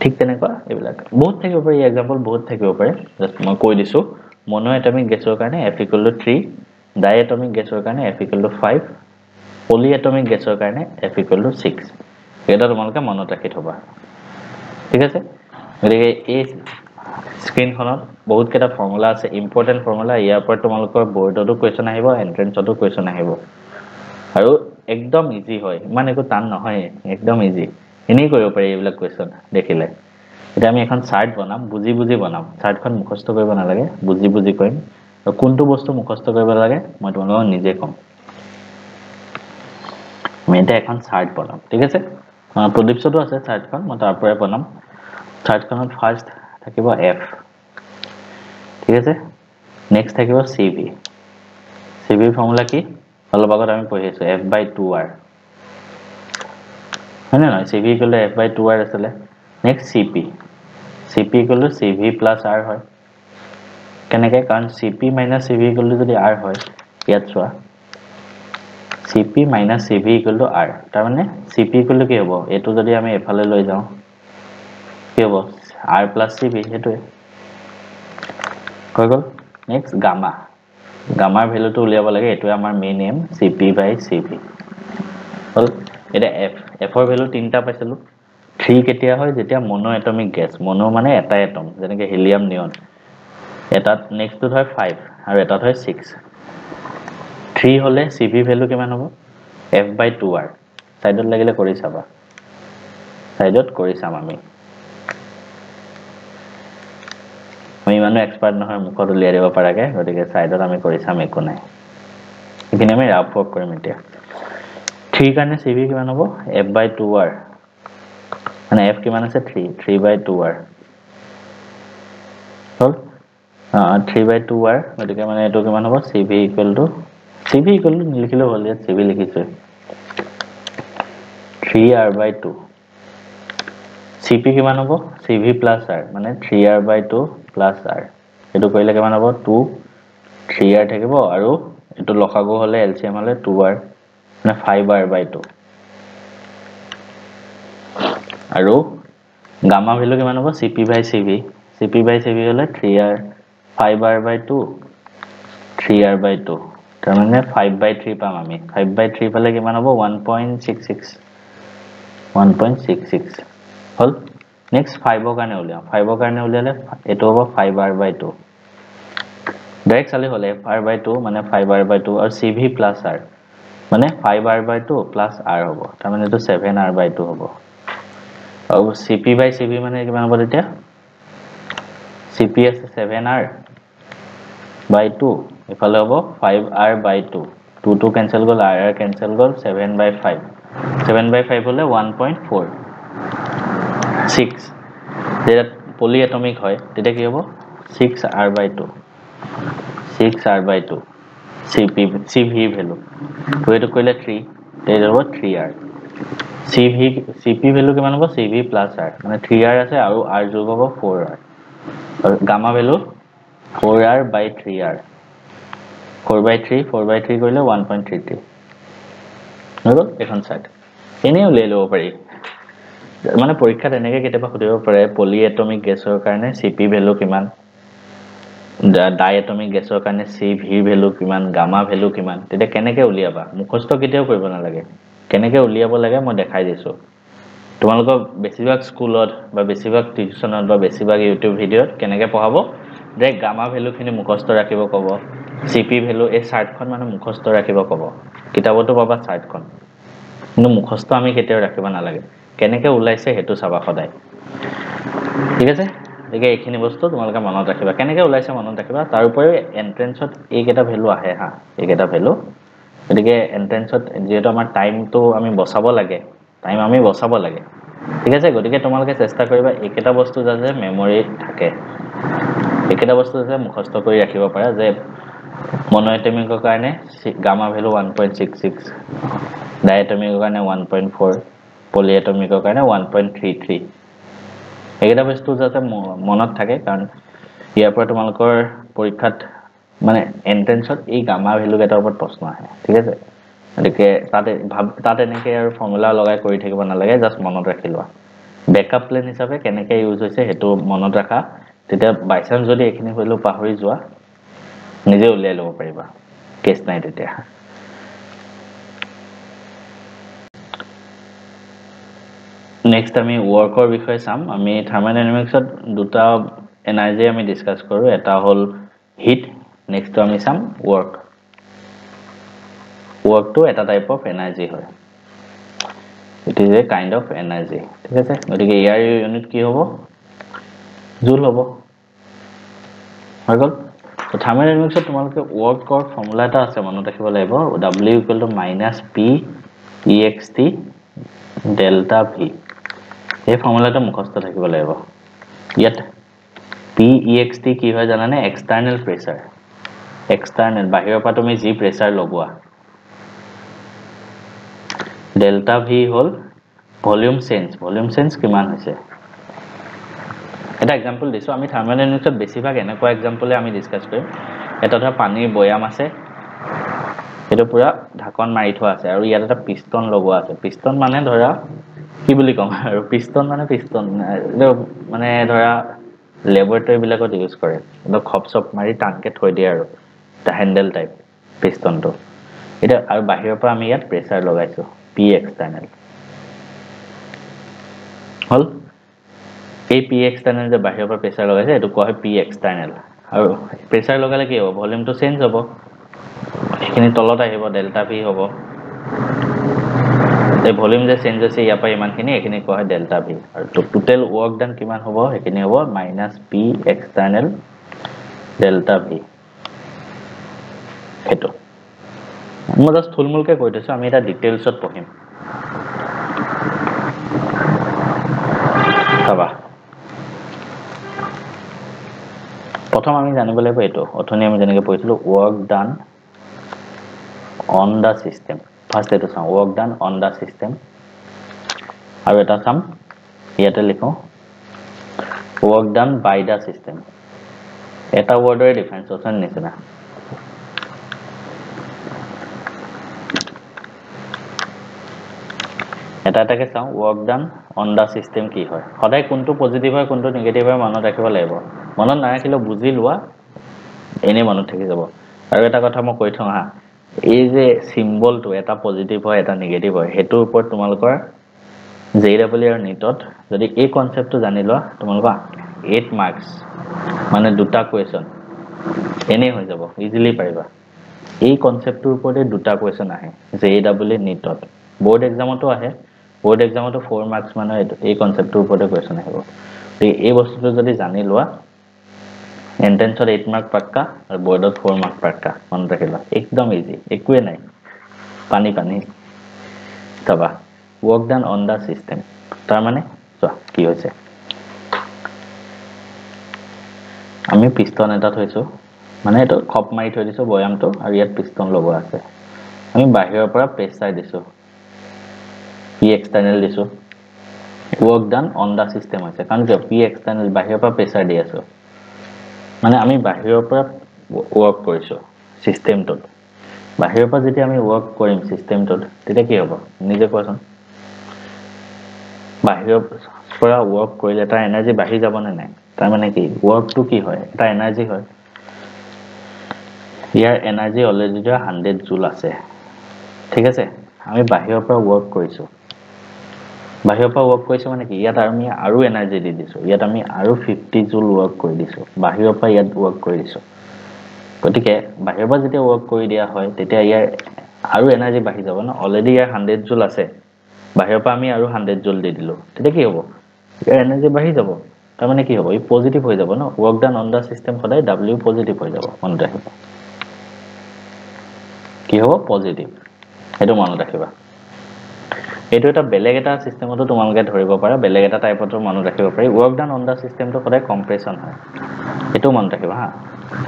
ঠিক তেনেকুৱা এবিলাক বহুত থাকিব পাৰে এক্সাম্পল বহুত থাকিব পাৰে জাস্ট মই কৈ দিছো মনো এটমিক গ্যাসৰ কাৰণে F = 3 ডাই এটমিক গ্যাসৰ কাৰণে F = 5 পলি এটমিক গ্যাসৰ কাৰণে F = 6 এটা তোমালোকে মনত ৰাখি থবা ঠিক আছে গতিকে এই স্ক্ৰিনখনত বহুত কেটা ফৰ্মুলা আছে ইম্পৰ্টেন্ট ফৰ্মুলা ইয়াৰ পৰা তোমালোকৰ বোৰ্ডতো কোৱেশ্চন আহিব এন্ট্ৰেন্সতো কোৱেশ্চন আহিব আৰু একদম ইজি হয় মানে একো টান নহয় একদম ইজি এনে কৰিব পাৰি এইবিলাক কোৱেশ্চন দেখিলে এটা আমি এখন চাৰ্ট বনাম বুজি বনাম চাৰ্টখন মুখস্থ কৰিব নালাগে বুজি কৰিম আৰু কোনটো বস্তু মুখস্থ কৰিব লাগে মই তোমালোকক নিজে কম আমি এটা এখন চাৰ্ট বনাম ঠিক আছে প্ৰদীপছতো আছে চাৰ্টখন মই তাৰ পৰাই বনাম চাৰ্টখনত ফাৰ্স্ট থাকিব F ঠিক আছে নেক্সট থাকিব CV ফৰ্মুলা কি অলপ আগত আমি পঢ়িছো F/2R হয়নে নহয় CV = F/2R আছিল নেক্সট CP = CV + R হয় কেনেকৈ কাৰণ CP - CV = যদি R হয় ইয়াত চোৱা CP - CV = R তাৰ মানে CP = কি হ'ব এটো যদি আমি এফালে লৈ যাও কি হ'ব R + CV হেতুই হৈ গল নেক্সট গামাৰ ভ্যালুটো উলিয়াব লাগে এটো আমাৰ মেইন এম Cp/Cv হল এটা F ৰ ভ্যালু তিনটা পাইছিলো 3 কেতিয়া হয় যেতিয়া মনো এটমিক গ্যাস মনো মানে এটা এটম যেনেকৈ হিলিয়াম নিয়ন এটাত নেক্সটটো হয় 5 আৰু এটাত হয় 6 3 হলে CV ভ্যালু কিমান হ'ব f/2r সাইডত লাগিলে কৰি চাবা সাইডত কৰি চাম আমি ইমানো এক্সপাৰ্ট নহয় মুখত উলিয়াই দিব পাৰাকে গতিকে সাইডত আমি কৰি চাম একো নাই এখিনি আমি ৰাফ ৱৰ্ক কৰিম এতিয়া 3 কাৰণে CV কিমান হ'ব f/2r মানে f কিমান আছে 3/2r হল 3/2r গতিকে মানে এটো কিমান হ'ব CV লিখিলে হ'ল ইয়াত CV লিখিছো 3r/2 CP কিমান হ'ব CV plus r মানে 3r/2 plus r এটো কইলে কিমান হ'ব 2 3r থাকিব আৰু এটো লখাগু হলে LCM হলে 2r মানে 5r/2 আৰু গামা ভ্যালু কিমান হ'ব CP/CV হলে 3r 5r/2 3r/2 তাৰ মানে 5/3 পাম আমি 5/3 পালে কিমান হ'ব 1.66 হল নেক্সট 5 ৰ কাৰণে উলিয়াম 5 ৰ কাৰণে উলিয়ালে এটো হ'ব 5r/2 ডাইৰেক্ট চালে হলে r/2 মানে 5r/2 আৰু CV plus r মানে 5r/2 plus r হ'ব তাৰ মানে এটো 7r/2 হ'ব আৰু CP/CV মানে কিমান হ'ব তেতিয়া CP আছে 7r/2 ইফালে হ'ব 5r/2 2 2 ক্যান্সেল গল r ক্যান্সেল গল 7/5 7/5 হলে 1.4 6 যেটা পলিএটমিক হয় তেটা কি হ'ব 6r/2 6r/2 CV ভ্যালু তো এটো কইলে 3 এটো হ'ব 3r CP ভ্যালু কিমান হ'ব CV plus r মানে 3r আছে আৰু r যোগ হ'ব 4r আৰু গামা ভ্যালু 4r/3r 4/3 কইলে 1.33 হলো এখন সাইড এনে উলিয়াই লব পাৰি মানে পৰীক্ষাত এনেকে কেতিয়াবা খুদিব পাৰে পলিএটমিক গেছৰ কাৰণে CP ভ্যালু কিমান ডাইএটমিক গেছৰ কাৰণে CV ভ্যালু কিমান গামা ভ্যালু কিমান তেতে কেনেকে উলিয়াবা মুখস্থ কেতিয়াও কৰিব নালাগে কেনেকে উলিয়াব লাগে মই দেখাই দিছো তোমালোকৰ বেছিভাগ স্কুলত বা বেছিভাগ টিউচনত বা বেছিভাগ ইউটিউব ভিডিঅত কেনেকে পঢ়াব যে গামা ভ্যালু খিনি মুখস্থ ৰাখিব ক'ব CP ভ্যালু এই চাৰ্টখন মানে মুখস্থ ৰাখিব ক'ব কিতাপতো পাবা চাৰ্টখন কিন্তু মুখস্থ আমি কেতিয়াও ৰাখিব নালাগে কেনেকে ওলাইছে হেতু চাবা সদায় ঠিক আছে একে এইখিনি বস্তু তোমালোকে মনত ৰাখিবা কেনেকে ওলাইছে মনত ৰাখিবা তাৰ উপৰি এন্ট্ৰেন্সত এইকেটা ভ্যালু আহে হা এইকেটা ভ্যালু গতিকে এন্ট্ৰেন্সত যেটো আমাৰ টাইমটো আমি বচাব লাগে ঠিক আছে গতিকে তোমালোকে চেষ্টা কৰিবা এইকেটা বস্তু যাতে মেমৰি থাকে এইকেটা বস্তু যাতে মুখস্থ কৰি ৰাখিব পাৰা যে মনোএটমিকৰ কাৰণে গামা ভ্যালু 1.66 ডাইএটমিকৰ কাৰণে 1.4 পলিএটমিকৰ কাৰণে 1.33 এইকেটা বস্তু যাতে মনত থাকে কাৰণ ইয়াৰ পৰা তোমালোকৰ পৰীক্ষাত মানে এন্ট্ৰেন্সত এই গামা ভ্যালু কেটাৰ ওপৰত প্ৰশ্ন আহে ঠিক আছে গতিকে তাতে এনেকে আৰু ফৰ্মুলা লগাই কৰি থাকিব নালাগে জাস্ট মনত ৰাখি লোৱা ব্যাকআপ প্ল্যান হিচাপে কেনেকে ইউজ হৈছে হেতু মনত ৰাখা তেতিয়া বাই চান্স যদি এখিনি হইলো পাহৰি যোৱা নিজে উলিয়াই লব পাৰিবা কেছ নাই তেতিয়া নেক্সট আমি ওয়াৰ্কৰ বিষয়ে চাম আমি থাৰ্মোডাইনামিক্সত দুটা এনাৰ্জি আমি ডিসকাস কৰো এটা হল হিট নেক্সট আমি চাম ওয়াৰ্ক to এটা টাইপ অফ এনাৰ্জি হয় it is a kind of energy ঠিক আছে গতিকে ইয়াৰ ইউনিট কি হ'ব জুল হ'ব হৈ গল তো থাৰ্মোডাইনামিক্সত তোমালোকে ওয়াৰ্কৰ ফৰ্মুলা এটা আছে মনত ৰাখিব লাগিব W = P ext delta V এই ফৰ্মুলাটো মুখস্থ থাকিব লাগিব ইয়াত P ext কি হয় জানানে এক্সটাৰ্নাল প্ৰেসাৰ এক্সটাৰ্নাল বাহিৰৰ পৰা তুমি যি প্ৰেসাৰ লগোৱা delta V হল ভলিউম চেঞ্জ কিমান হৈছে এটা এক্সাম্পল দিছো আমি থাৰ্মোডাইনামিক্সত বেছিভাগ এনেকুৱা এক্সাম্পলে আমি ডিসকাস কৰিম এটা ধৰা পানীৰ বয়াম আছে এটো পুৰা ঢাকন মাৰি থোৱা আছে আৰু ইয়াত এটা পিষ্টন লগোৱা আছে পিষ্টন মানে ধৰা কি বুলি কম আৰু পিষ্টন মানে ধৰা ল্যাবৰেটৰী বিলাকত ইউজ কৰে এটা খপচপ মাৰি টানকে থৈ দিয়ে আৰু এটা হ্যান্ডেল টাইপ পিষ্টনটো এটা আৰু বাহিৰৰ পৰা আমি ইয়াত প্ৰেসাৰ লগাইছো P external হল এই P external যে বাহিৰৰ পৰা প্ৰেসাৰ লগাইছে এটো কোৱা হয় P external আৰু প্ৰেসাৰ লগালে কি হ'ব ভলিউমটো চেঞ্জ হ'ব এখিনি তলত আহিব ডেল্টা ভি হ'ব এই ভলিউম যে চেঞ্জ হৈছে ইয়াৰ পৰা ইমানখিনি এখিনি কোৱা হয় ডেল্টা ভি আৰু টোটেল ৱৰ্ক ডান কিমান হ'ব এখিনি হ'ব -p এক্সটাৰ্নেল ডেল্টা ভি হেতু মই জাস্ট থুলমুলকে কৈ দিছো আমি এটা ডিটেইলছত পঢ়িম চাবা প্ৰথম আমি জানিব লাগিব এটো অথনি আমি যেনেকৈ পঢ়িছিলো work done on the system first এটো চাও work done on the system আৰু এটা চাম ইয়াতে লিখো work done by the system এটা ৱৰ্ডৰ ডিফাৰেন্স আছে নিচিনা এটা এটাকে চাও work done on the system কি হয় সদায় কোনটো পজিটিভ হয় কোনটো নেগেটিভ হয় মনত ৰাখিব লাগিব মনত নাৰাখিলেও বুজি লোৱা এনে মনত থাকি যাব আৰু এটা কথা মই কৈ থওঁ হা এই যে সিম্বলটো এটা পজিটিভ হয় এটা নেগেটিভ হয় হেতুৰ ওপৰত তোমালোকৰ JEE আৰু নিটত যদি এই কনসেপ্টটো জানি লোৱা তোমালোকৰ 8 মাৰ্কস মানে দুটা কোৱেশ্চন এনে হৈ যাব ইজিলি পাৰিবা এই কনসেপ্টটোৰ ওপৰতে দুটা কোৱেশ্চন আহে JEE নিটত বোৰ্ড এক্সামতো আহে বোৰ্ড এক্সামতো 4 মাৰ্কস মানে এই কনসেপ্টটোৰ ওপৰতে কোৱেশ্চন আহিব এই বস্তুটো যদি জানি লোৱা এন্ট্ৰেন্সত 8 মাৰ্ক পাক্কা আৰু বোৰ্ডত 4 মাৰ্ক পাক্কা মনত ৰাখিবা একদম ইজি একোৱে নাই পানী তবা work done on the system তাৰ মানে চোৱা কি হৈছে আমি পিষ্টন এটা থৈছো মানে এটো খপ মাৰি থৈ দিছো বয়ামটো আৰু ইয়াত পিষ্টন লগোৱা আছে আমি বাহিৰৰ পৰা প্ৰেছাৰ দিছো পি এক্সটাৰ্নেল দিছো work done on the system আছে কাৰণ কি পি এক্সটাৰ্নেল বাহিৰৰ পৰা প্ৰেছাৰ দি আছো মানে আমি বাহিৰৰ পৰা ৱৰ্ক কৰিছো সিস্টেমটোত বাহিৰৰ পৰা যেতিয়া আমি ৱৰ্ক কৰিম সিস্টেমটোত তেতিয়া কি হ'ব নিজে কোৱাচোন বাহিৰৰ পৰা ৱৰ্ক কৰিলে তাৰ এনাৰ্জি বাঢ়ি যাব নে নাই তাৰ মানে কি ৱৰ্কটো কি হয় এটা এনাৰ্জি হয় ইয়াৰ এনাৰ্জি অলৰেডি 100 জুল আছে ঠিক আছে আমি বাহিৰৰ পৰা ৱৰ্ক কৰিছো মানে কি ইয়াত আমি আৰু এনাৰ্জি দি দিছো ইয়াত আমি আৰু 50 জুল ৱৰ্ক কৰি দিছো বাহিৰৰ পৰা ইয়াত ৱৰ্ক কৰি দিছো গতিকে বাহিৰৰ পৰা যেতিয়া ৱৰ্ক কৰি দিয়া হয় তেতিয়া ইয়াৰ আৰু এনাৰ্জি বাঢ়ি যাব না অলৰেডি ইয়াৰ 100 জুল আছে বাহিৰৰ পৰা আমি আৰু 100 জুল দি দিলো তেতিয়া কি হ'ব ইয়াৰ এনাৰ্জি বাঢ়ি যাব তাৰ মানে কি হ'ব ই পজিটিভ হৈ যাব না work done on the system সদায় w পজিটিভ হৈ যাব মনত ৰাখিবা কি হ'ব পজিটিভ এটো মনত ৰাখিবা এটো এটা বেলেগ এটা সিস্টেমটো তোমালোকে ধৰিব পাৰা বেলেগ এটা টাইপটো মনত ৰাখিব পাৰি ৱৰ্ক ডান অন দা সিস্টেমটো সদায় কম্প্ৰেছন হয় এটো মনত ৰাখিবা হা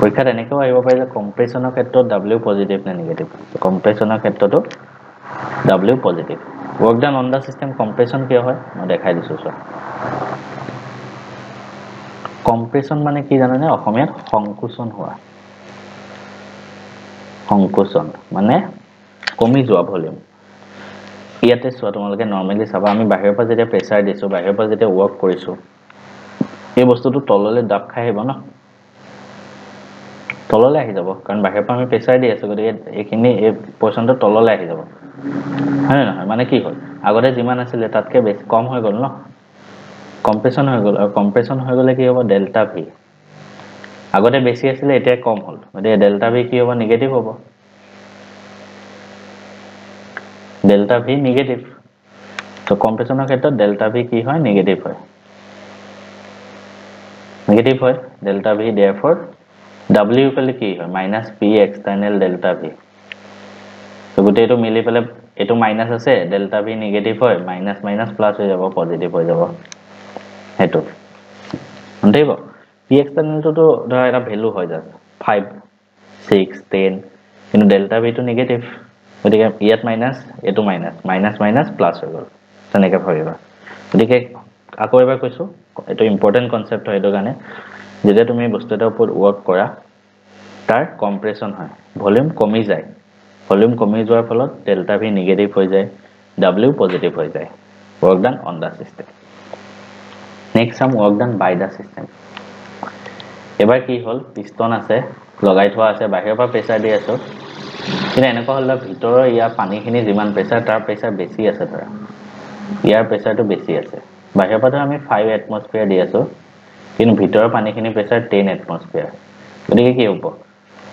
পৰীক্ষাত এনেকৈ আহিব পাৰে যে কম্প্ৰেছনৰ ক্ষেত্ৰত w পজিটিভ নে নেগেটিভ কম্প্ৰেছনৰ ক্ষেত্ৰতো w positive work done on the system compression কি হয় মই দেখাই দিছো চোৱা কম্প্ৰেছন মানে কি জানানে অসমীয়াত সংকোচন হোৱা সংকোচন মানে কমি যোৱা ভলিউম ইয়াতে চোৱা তোমালোকে নৰমালি চাবা আমি বাহিৰৰ পৰা যেতিয়া প্ৰেছাৰ দিছো বাহিৰৰ পৰা যেতিয়া ৱৰ্ক কৰিছো এই বস্তুটো তললে ডাব খাই আহিব না তললে আহি যাব কাৰণ বাহিৰৰ পৰা আমি প্ৰেছাৰ দি আছো গতিকে এইখিনি এই পজিশনটো তললে আহি যাব হয় না মানে কি হ'ল আগতে যিমান আছিল তাতকে বেছি কম হৈ গ'ল ন কম্প্ৰেছন হৈ গ'ল আৰু কম্প্ৰেছন হৈ গলে কি হ'ব ডেল্টা ভি আগতে বেছি আছিল এতিয়া কম হ'ল গতিকে ডেল্টা ভি কি হ'ব নেগেটিভ হ'ব ডেল্টা ভি নেগেটিভ তো কম্প্ৰেছনৰ ক্ষেত্ৰত ডেল্টা ভি কি হয় নেগেটিভ হয় delta V therefore w equal কি হয় -p এক্সটাৰ্নেল ডেল্টা ভি তো গুটেটো মিলি পেলে এটো মাইনাস আছে ডেল্টা ভি নেগেটিভ হয় মাইনাস মাইনাস প্লাস হৈ যাব পজিটিভ হৈ যাব হেতু হন্তেইব p এক্সটাৰ্নেল তো ধৰা এটা ভ্যালু হয় জাস্ট 5 6 10 কিন্তু ডেল্টা ভি তো নেগেটিভ গতিকে ইয়াত মাইনাস এটো মাইনাস মাইনাস মাইনাস প্লাস হৈ গল তেনেকৈ ভাবিবা গতিকে আকৌ এবাৰ কৈছো এটো ইম্পৰ্টেন্ট কনসেপ্ট হয় এটো গানে যেতিয়া তুমি বস্তু এটাৰ ওপৰত ৱৰ্ক কৰা তাৰ কম্প্ৰেছন হয় ভলিউম কমি যায় ভলিউম কমি যোৱাৰ ফলত ডেল্টা ভি নেগেটিভ হৈ যায় w পজিটিভ হৈ যায় work done on the system next some work done by the system এবাৰ কি হ'ল পিষ্টন আছে লগাই থোৱা আছে বাহিৰৰ পৰা প্ৰেছাৰ দি আছো কিন্তু এনেকুৱা হল ভিতৰৰ ইয়া পানীখিনি যিমান প্ৰেছাৰ তাৰ প্ৰেছাৰ বেছি আছে ধৰা ইয়াৰ প্ৰেছাৰটো বেছি আছে বাহিৰৰ পৰা আমি 5 এটমস্ফিয়াৰ দি আছো কিন্তু ভিতৰৰ পানীখিনি প্ৰেছাৰ 10 এটমস্ফিয়াৰ গতিকে কি হ'ব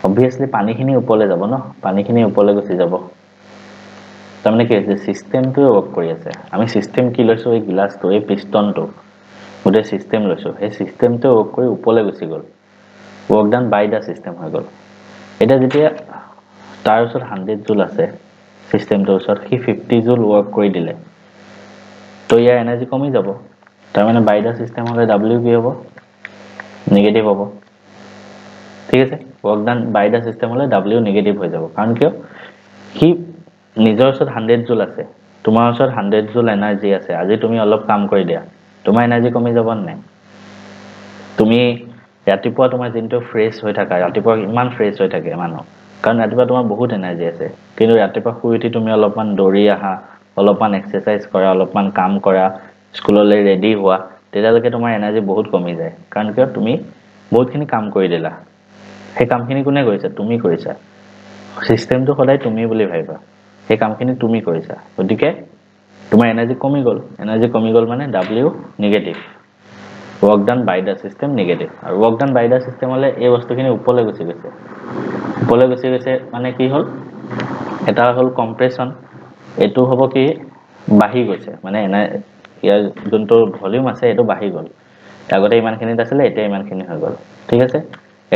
অবভিয়াসলি পানীখিনি ওপৰলৈ যাব ন পানীখিনি ওপৰলৈ গুচি যাব তাৰমানে কি হৈছে সিস্টেমটো ৱৰ্ক কৰি আছে আমি সিস্টেম কি লৈছো এই গ্লাছটো এই পিষ্টনটো গোটেই সিস্টেম লৈছো এই সিস্টেমটো ৱৰ্ক কৰি ওপৰলৈ গুচি গ'ল work done by the system হৈ গ'ল এটা যেতিয়া তাৰ ওচৰত 100 জুল আছে সিস্টেমটোৰ ওচৰত কি 50 জুল ৱৰ্ক কৰি দিলে তো ইয়াৰ এনাৰ্জি কমি যাব তাৰ মানে বাই দা সিস্টেম হলে w কি হ'ব নেগেটিভ হ'ব ঠিক আছে work done by the system হলে w নেগেটিভ হৈ যাব কাৰণ কিয় কি নিজৰ ওচৰত 100 জুল আছে তোমাৰ ওচৰত 100 জুল এনাৰ্জি আছে আজি তুমি অলপ কাম কৰি দিয়া তোমাৰ এনাৰ্জি কমি যাব নাই তুমি ৰাতিপুৱা তোমাৰ দিনটো ফ্ৰেছ হৈ থাকা ৰাতিপুৱা ইমান ফ্ৰেছ হৈ থাকে মানুহ কাৰণ ৰাতিপুৱা তোমাৰ বহুত এনাৰ্জি আছে কিন্তু ৰাতিপুৱা শুই উঠি তুমি অলপমান দৌৰি আহা অলপমান এক্সাৰসাইজ কৰা অলপমান কাম কৰা স্কুললৈ ৰেডি হোৱা তেতিয়ালৈকে তোমাৰ এনাৰ্জি বহুত কমি যায় কাৰণ কিয় তুমি বহুতখিনি কাম কৰি দিলা সেই কামখিনি কোনে কৰিছে তুমি কৰিছা সিস্টেমটো সদায় তুমি বুলি ভাবিবা সেই কামখিনি তুমি কৰিছা গতিকে তোমাৰ এনাৰ্জি কমি গ'ল মানে w negative work done by the system negative আৰু work done by the system হলে এই বস্তুখিনি ওপৰলৈ গুচি গৈছে মানে কি হল এটা হল কম্প্ৰেছন এটো হ'ব কি বাঢ়ি গৈছে মানে ইয়াৰ যোনটো ভলিউম আছে এটো বাঢ়ি গ'ল আগতে ইমানখিনিত আছিল এতিয়া ইমানখিনি হৈ গ'ল ঠিক আছে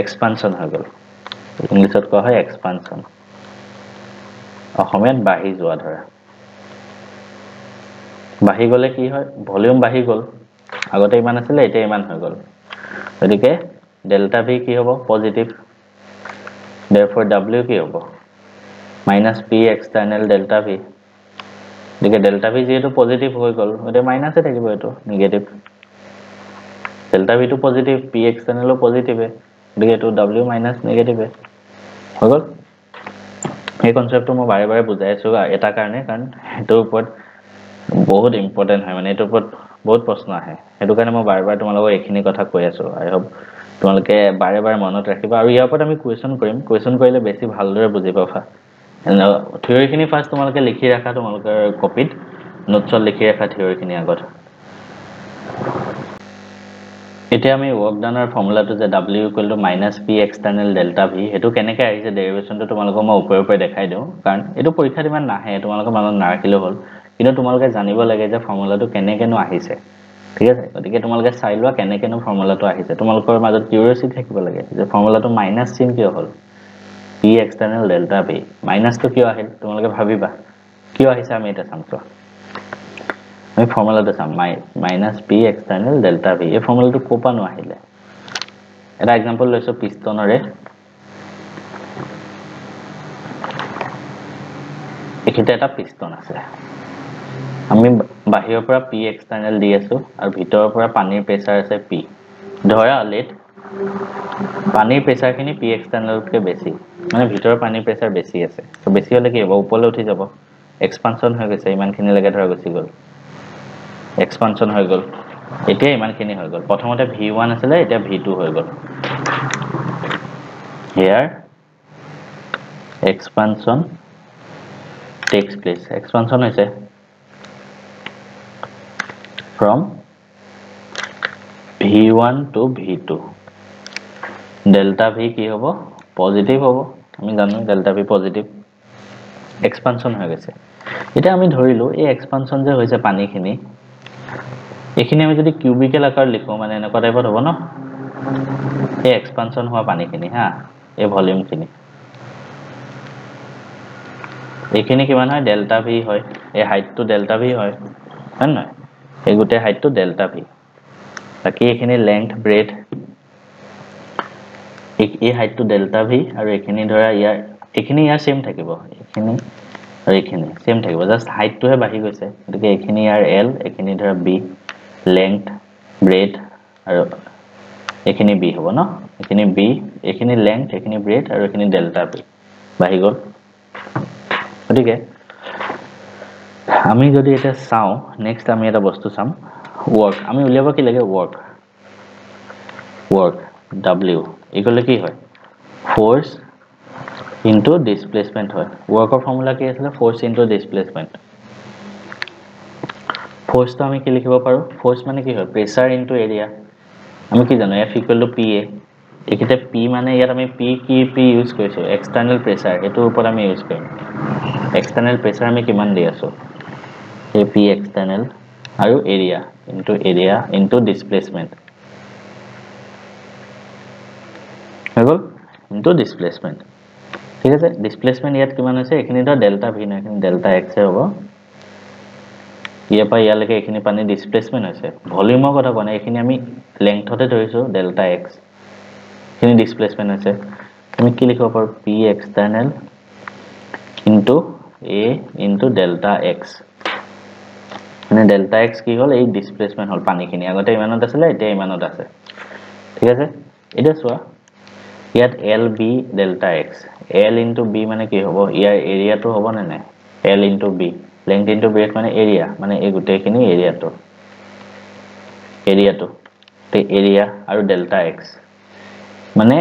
এক্সপানশন হৈ গ'ল ইংলিছত কোৱা হয় এক্সপানশন অসমীয়াত বাঢ়ি যোৱা ধৰা বাঢ়ি গ'লে কি হয় ভলিউম বাঢ়ি গ'ল আগতে ইমান আছিল এতিয়া ইমান হৈ গ'ল গতিকে ডেল্টা ভি কি হ'ব পজিটিভ therefore w কি হ'ব minus p external delta v গতিকে ডেল্টা ভি যেটো পজিটিভ হৈ গ'ল ওতে মাইনাসে থাকিব এটো নেগেটিভ ডেল্টা ভি টো পজিটিভ p external ও পজিটিভ গতিকে এটো w মাইনাস নেগেটিভ হৈ গ'ল এই কনসেপ্টটো মই বাৰে বাৰে বুজাই আছো এটা কাৰণে কাৰণ এটোৰ ওপৰত বহুত ইম্পৰ্টেন্ট হয় মানে এটোৰ ওপৰত বহুত প্ৰশ্ন আহে হেতু কাৰণে মই বাৰে বাৰে তোমালোকক এইখিনি কথা কৈ আছো আই হোপ তোমালোকে বাৰে বাৰে মনত ৰাখিবা আৰু ইয়াৰ ওপৰত আমি কোৱেশ্চন কৰিলে বেছি ভালদৰে বুজি পাবা থিওৰিখিনি ফাৰ্স্ট তোমালোকে লিখি ৰাখা তোমালোকৰ কপিত নোটছত লিখি ৰাখা থিওৰিখিনি আগত এতিয়া আমি ওয়াৰ্ক ডানৰ ফৰ্মুলাটো যে w - p external delta v হেতু কেনেকৈ আহিছে ডেৰিভেশনটো তোমালোকক মই ওপৰে দেখাই দিও কাৰণ এটো পৰীক্ষাত ইমান নাহে তোমালোকৰ মনত নাৰাখিলেও হ'ল কিন্তু তোমালোকে জানিব লাগে যে ফৰ্মুলাটো কেনেকেনো আহিছে ঠিক আছে গতিকে তোমালোকে চাই লোৱা কেনেকেনো ফৰ্মুলাটো আহিছে তোমালোকৰ মাজত কিউৰিওসিটি থাকিব লাগে যে ফৰ্মুলাটো মাইনাস চিন কিয় হ'ল p external delta v মাইনাসটো কিয় আহিল তোমালোকে ভাবিবা কিয় আহিছে আমি এটা চামটো আমি ফৰ্মুলাটো চাম minus p external delta v এই ফৰ্মুলাটো কোপা নো আহিলে এটা एग्जांपल লৈছো পিষ্টনৰে এখিতে এটা পিষ্টন আছে আমি বাহিৰৰ পৰা p external দি আছো আৰু ভিতৰৰ পৰা পানীৰ প্ৰেসাৰ আছে p ধৰা লেট পানীৰ প্ৰেসাৰখিনি p external কে বেছি মানে ভিতৰৰ পানীৰ প্ৰেসাৰ বেছি আছে তো বেছি হলে কি হ'ব ওপৰলৈ উঠি যাব এক্সপানশন হৈ গৈছে ইমানখিনি লাগে ধৰা গুচি গ'ল এক্সপানশন হৈ গ'ল এতিয়া ইমানখিনি হৈ গ'ল প্ৰথমতে v1 আছিল এতিয়া v2 হৈ গ'ল here expansion takes place expansion হৈছে from v1 to v2 delta v কি হ'ব পজিটিভ হ'ব আমি জানো delta v পজিটিভ এক্সপানশন হৈ গৈছে এটা আমি ধৰিলো এই এক্সপানশন যে হৈছে পানীখিনি এখিনি আমি যদি কিউবিকেল আকাৰ লিখো মানে এনেকুৱা টাইপত হ'ব ন এই এক্সপানশন হোৱা পানীখিনি হা এই ভলিউমখিনি এখিনি কিমান হয় ডেল্টা ভি হয় এই হাইটটো ডেল্টা ভি হয় না এই গুটে হাইটটো ডেল্টা ভি বাকি এখিনি লেংথ ব্ৰেথ এই হাইটটো ডেল্টা ভি আৰু এখিনি ধৰা ইয়াৰ সেম থাকিব এখিনি আৰু এখিনি সেম থাকিব জাস্ট হাইটটোহে বাঢ়ি গৈছে গতিকে এখিনি ইয়াৰ এল এখিনি ধৰা বি length breadth আৰু এখিনি b হ'ব ন এখিনি b এখিনি length এখিনি breadth আৰু এখিনি delta b বাহি গ'ল গতিকে আমি যদি এটা চাও নেক্সট আমি এটা বস্তু চাম work আমি উলিয়াব কি লাগে work w ইকুয়াল কি হয় force into displacement হয় work ৰ ফৰ্মুলা কি আছিল force into displacement force তো আমি কি লিখিব পাৰো force মানে কি হয় pressure into area আমি কি জানো f = pa একেতে P মানে ইয়াত আমি P কি P ইউজ কৰিছো এক্সটাৰ্নাল প্ৰেসাৰ এটোৰ ওপৰত আমি ইউজ কৰিম এক্সটাৰ্নাল প্ৰেসাৰ আমি কিমান দি আছো এই P এক্সটাৰ্নাল আৰু এৰিয়া ইনটু ডিসপ্লেসমেন্ট হল ইনটু ডিসপ্লেসমেন্ট ঠিক আছে ডিসপ্লেসমেন্ট ইয়াত কিমান হৈছে এখিনি তো ডেল্টা v না এখিনি ডেল্টা x হ'ব ইয়া পা ইয়ালৈকে এখিনি পানী ডিসপ্লেসমেন্ট হৈছে ভলিউমৰ কথা কোৱা নাই এখিনি আমি লেংথতে ধৰিছো ডেল্টা x এখিনি ডিসপ্লেসমেন্ট হৈছে আমি কি লিখিব পাৰো p external into a into delta x মানে ডেল্টা x কি হল এই ডিসপ্লেসমেন্ট হল পানীখিনি আগতে ইমানত আছিল এতিয়া ইমানত আছে ঠিক আছে এটা চোৱা ইয়াত l b delta x l into b মানে কি হ'ব ইয়াৰ এৰিয়াটো হ'ব না নাই l into b length into breadth মানে এৰিয়া মানে এই গুটেখিনি এৰিয়াটো তে এৰিয়া আৰু ডেল্টা x মানে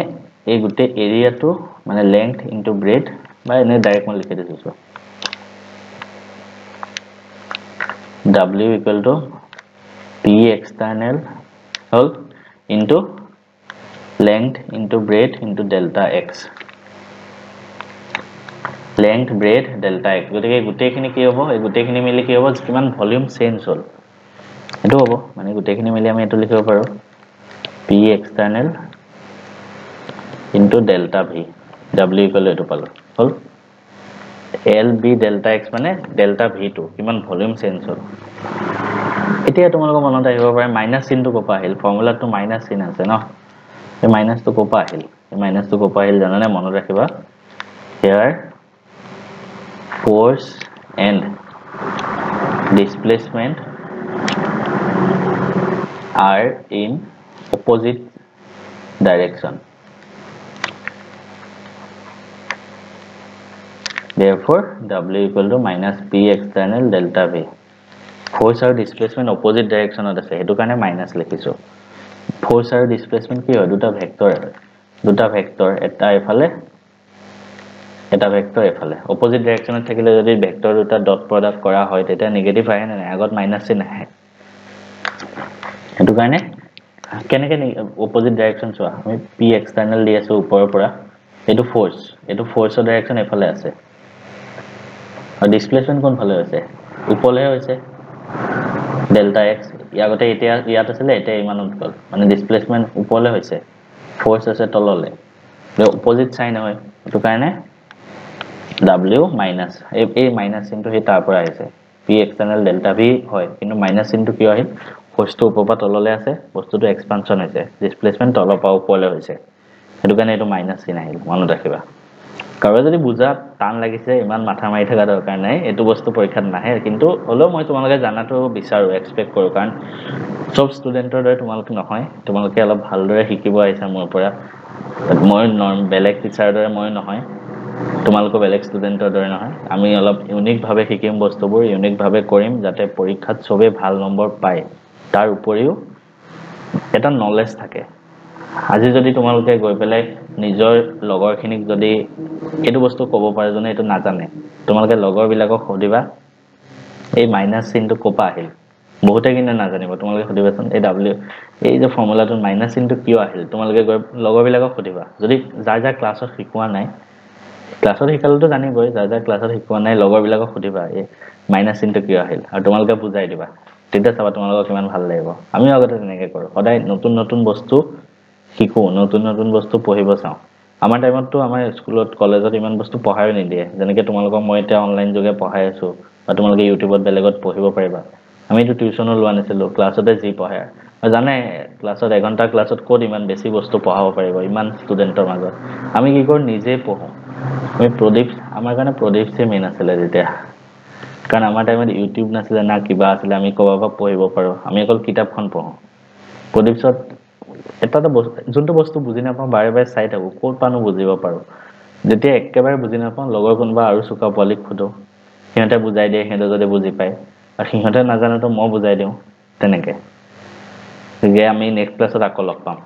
এই গুটে এৰিয়াটো মানে length into breadth বা এনে ডাইৰেক্ট মই লিখি দিছো w equal to p external whole into length into breadth into delta x length breadth delta x গতিকে গুটেখিনি কি হ'ব এই গুটেখিনি মিলি কি হ'ব কিমান ভলিউম চেঞ্জ হ'ল এটো হ'ব মানে গুটেখিনি মিলি আমি এটো লিখিব পাৰো p external into delta v w equal to এটো পালো হল l b delta x মানে delta v টো কিমান ভলিউম চেঞ্জ হ'ল এতিয়া তোমালোকৰ মনত আহিব পাৰে মাইনাস চিনটো কপা আহিল ফৰ্মুলাটো মাইনাস চিন আছে ন এই মাইনাস টো কপা আহিল এই মাইনাস টো কপা আহিল জানানে মনত ৰাখিবা here force and displacement are in opposite direction therefore w equal to minus p external delta v force আৰু displacement opposite direction ত আছে হেতু কাৰণে মাইনাস লিখিছো force আৰু displacement কি হয় দুটা ভেক্টৰ এটা এফালে এটা ভেক্টৰ এফালে অপোজিট ডাইৰেকশনত থাকিলে যদি ভেক্টৰ দুটা ডট প্ৰডাক্ট কৰা হয় তেতিয়া নেগেটিভ আহে না আগত মাইনাস চিন আহে হেতু কাৰণে কেনেকে অপোজিট ডাইৰেকশন চোৱা আমি p এক্সটাৰ্নাল দি আছো ওপৰৰ পৰা এটো ফোৰ্সৰ ডাইৰেকশন এফালে আছে আৰু ডিসপ্লেসমেন্ট কোন ফালে হৈছে ওপৰলে হৈছে ডেল্টা x ইয়াগতে এতিয়া ইয়াত আছিল এতিয়া ইমানত গল মানে ডিসপ্লেসমেন্ট ওপৰলে হৈছে ফোৰ্স আছে তললে অপোজিট সাইন হয় এটো কাৰণে w minus এই মাইনাস চিনটো হে তাৰ পৰা আহিছে p external delta v হয় কিন্তু মাইনাস চিনটো কি আহিল ফোর্সটো ওপৰৰ পৰা তললে আছে বস্তুটো এক্সপানশন হৈছে ডিসপ্লেসমেন্ট তলৰ পৰা ওপৰলে হৈছে হেতু কাৰণে এটো মাইনাস চিন আহিল মনত ৰাখিবা কাৰো যদি বুজা টান লাগিছে ইমান মাথা মাৰি থকা দৰকাৰ নাই এটো বস্তু পৰীক্ষাত নাহে কিন্তু হলো মই তোমালোকে জানাটো বিচাৰো এক্সপেক্ট কৰো কাৰণ সব ষ্টুডেন্টৰ দৰে তোমালোক নহয় তোমালোকে অলপ ভালদৰে শিকিব আহিছা মোৰ পৰা মই বেলেগ টিচাৰৰ দৰে মই নহয় তোমালোক বেলেগ ষ্টুডেন্টৰ দৰে নহয় আমি অলপ ইউনিক ভাবে শিকিম বস্তুবোৰ ইউনিক ভাবে কৰিম যাতে পৰীক্ষাত সবে ভাল নম্বৰ পায় তাৰ উপৰিও এটা নলেজ থাকে আজি যদি তোমালোকে গৈ পেলাই নিজৰ লগৰখিনিক যদি এটো বস্তু ক'ব পাৰে জনে এটো নাজানে তোমালোকে লগৰ বিলাকক খুদিবা এই মাইনাস চিনটো কপা আহিল বহুতে কিন্তু নাজানিব তোমালোকে খুদিবাচোন এই w এই যে ফৰ্মুলাটো মাইনাস চিনটো কিয় আহিল তোমালোকে লগৰ বিলাকক খুদিবা যদি যাৰ ক্লাছত শিকোৱা নাই ক্লাছত শিকালটো জানিবই যাৰ ক্লাছত শিকোৱা নাই লগৰ বিলাকক খুদিবা এই মাইনাস চিনটো কিয় আহিল আৰু তোমালোকে বুজাই দিবা তেতিয়া চাবা তোমালোকক কিমান ভাল লাগিব আমি আগতে তেনেকৈ কৰো সদায় নতুন বস্তু শিকো নতুন বস্তু পঢ়িব চাও আমাৰ টাইমত তো আমাৰ স্কুলত কলেজত ইমান বস্তু পঢ়াই নিদিয়ে যেনেকৈ তোমালোকক মই এতিয়া অনলাইন যোগে পঢ়াই আছো বা তোমালোকে ইউটিউবত বেলেগত পঢ়িব পাৰিবা আমি তো টিউচনো লোৱা নাছিলো ক্লাছতে যি পঢ়ায় জানে ক্লাছত 1 ঘন্টা ক্লাছত কোড ইমান বেছি বস্তু পঢ়াব পাৰিব ইমান ষ্টুডেন্টৰ মাজত আমি কি কৰো নিজে পঢ়ো আমি প্ৰদীপ আমাৰ কাৰণে প্ৰদীপছে মেইন আছিল যেতিয়া কাৰণ আমাৰ টাইমত ইউটিউব নাছিল না কিবা আছিল আমি কবাবা পঢ়িব পাৰো আমি অকল কিতাপখন পঢ়ো প্ৰদীপছত এটা যোনটো বস্তু বুজি নাপাওঁ বাৰে চাই থাকো কোড পানো বুজিব পাৰো যেতিয়া একেবাৰে বুজি নাপাওঁ লগৰ কোনবা আৰু সুকা পলিক খুদো সিহঁতে বুজাই দিয়ে সিহঁতে যদি বুজি পায় আৰু সিহঁতে নাজানে তো মই বুজাই দিওঁ তেনেকে যে আমি নেক্সট ক্লাছত আকৌ লগ পাম